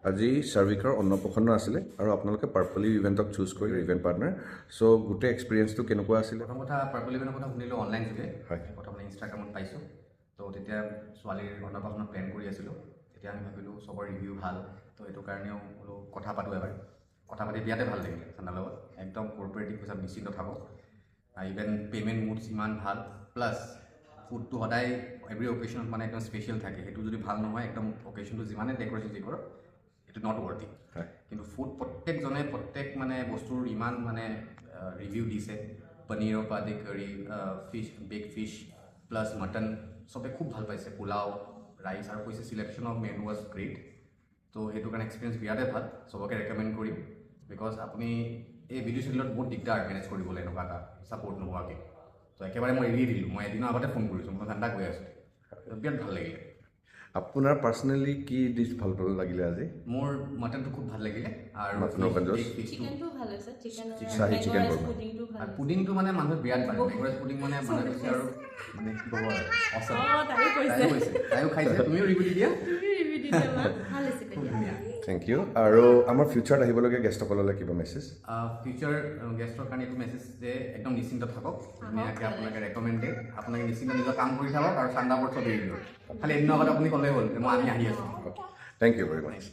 আজি চাৰ্ভিকৰ অন্নপ্ৰসন্ন আছিলে আৰু আপোনালোকে পাৰ্পলি ইভেণ্টক চুজ কৰিলে ইভেণ্ট পাৰ্টনাৰ চ' গোটেই এক্সপিৰিয়েঞ্চটো কেনেকুৱা আছিলে প্ৰথম কথা পাৰ্পল ইভেণ্টৰ কথা শুনিলোঁ অনলাইন যোগে হয়। প্ৰথমতে ইনষ্টাগ্ৰামত পাইছোঁ তো তেতিয়া ছোৱালীৰ অন্নপ্ৰসন্ন প্লেন কৰি আছিলোঁ তেতিয়া আমি ভাবিলোঁ চবৰ ৰিভিউ ভাল তো সেইটো কাৰণেও বোলো কথা পাতোঁ এবাৰ কথা পাতি বিয়াতে ভাল লাগিলে চান্দাৰ লগত একদম কৰ্পৰেটিভ হিচাপ নিশ্চিন্ত থাকক ইভেন পে'মেণ্ট মুডছ ইমান ভাল প্লাছ ফুডটো সদায় এভৰি অকেশ্যনত মানে একদম স্পেচিয়েল থাকে সেইটো যদি ভাল নহয় একদম অকেশ্যনটো যিমানে ডেক'ৰেশ্যন যি কৰক এইটো নট ৱৰ্থি হয় কিন্তু ফুড প্ৰত্যেকজনে প্ৰত্যেক মানে বস্তুৰ ইমান মানে ৰিভিউ দিছে পনীৰৰ পৰা আদি কৰি ফিছ বেগ ফিছ প্লাছ মটন চবে খুব ভাল পাইছে পোলাও ৰাইচ আৰু কৈছে selection of menu was great তো সেইটো কাৰণে এক্সপিৰিয়েঞ্চ বিৰাটে ভাল চবকে ৰেকমেণ্ড কৰিম বিকজ আপুনি এই ভিডিঅ' চিডিঅ'ত বহুত দিগদাৰ মেনেজ কৰিবলৈ এনেকুৱা এটা ছাপৰ্ট নোহোৱাকৈ তো একেবাৰে মই এৰি দিলোঁ মই এদিনৰ আগতে ফোন কৰিছোঁ মই ঠাণ্ডা গৈ আছোঁ বিৰাট ভাল লাগিলে আপোনাৰ পাৰ্চনেলি কি ডিছ ভাল লাগিলে আজি মোৰ মটনটো খুব ভাল লাগিলে আৰু মটনৰ গঞ্জছ? চিকেনটো ভাল হৈছে চাহী চিকেন চিকেন বৰ্মা। পুডিংটো ভাল আৰু পুডিংটো মানে মানুহে বিৰাট ভাল মেঘৰাজ পুডিং মানে মানুহে কৈছে আৰু মানে কি ক'ব আৰু awesome। তাইও কৈছে তাইও কৈছে তাইও খাইছে তুমিও ৰিভিউ দি দিয়া ৰিভিউ দিছে ভাল হৈছে খুব ধুনীয়া থেংক ইউ আৰু আমাৰ ফিউচাৰত আহিবলগীয়া গেষ্টসকললৈ কিবা মেছেজ ফিউচাৰ গেষ্টৰ কাৰণে এইটো মেছেজ যে একদম নিশ্চিন্ত থাকক ধুনীয়াকৈ আপোনালোকে ৰেকমেণ্ডেড আপোনালোকে নিশ্চিন্ত নিজৰ কাম কৰি থাকক আৰু চান্দা বৰ্ড চব এৰি দিয়ক খালি এদিনৰ আগত আপুনি ক'লেই হ'ল যে আমি আহি আছোঁ থেংক ইউ ভেৰি মাছ